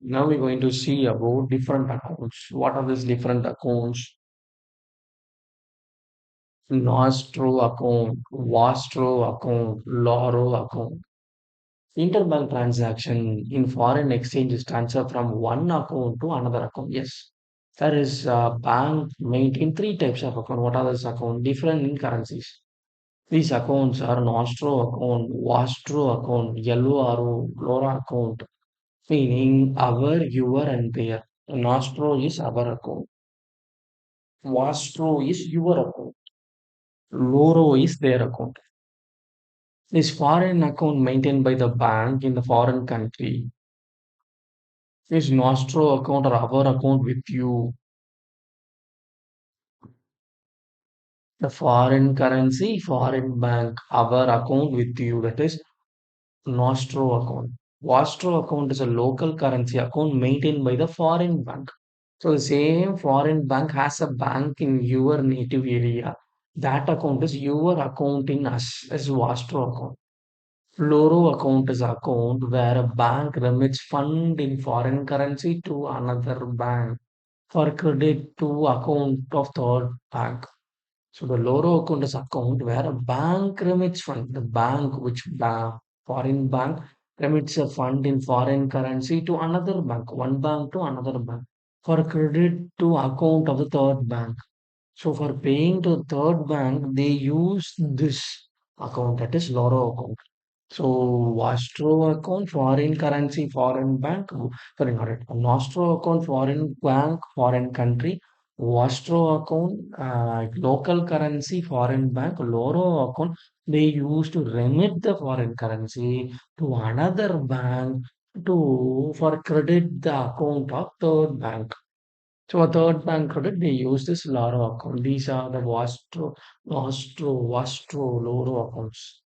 Now we're going to see about different accounts. What are these different accounts? Nostro account, Vostro account, Loro account. Interbank transaction in foreign exchange is transfer from one account to another account. Yes. There is bank maintain three types of account. What are those account? Different in currencies. These accounts are Nostro account, Vostro account, Yellow Arrow, Loro account, meaning our, your, and their. Nostro is our account. Vostro is your account. Loro is their account. This foreign account maintained by the bank in the foreign country is Nostro account or our account with you. The foreign currency, foreign bank, our account with you. That is Nostro account. Vostro account is a local currency account maintained by the foreign bank. So the same foreign bank has a bank in your native area. That account is your account in us as Vostro account. Loro account is account where a bank remits fund in foreign currency to another bank for credit to account of third bank. So the Loro account is account where a bank remits fund. The bank foreign bank remits a fund in foreign currency to another bank, one bank to another bank for credit to account of the third bank. So for paying to the third bank, they use this account that is Loro account. So Vostro account, foreign currency, foreign bank, sorry, not it. Nostro account, foreign bank, foreign country. Vostro account, local currency, foreign bank. Loro account, they use to remit the foreign currency to another bank to for credit the account of third bank. So a third bank credit, they use this Loro account. These are the Vostro, Loro accounts.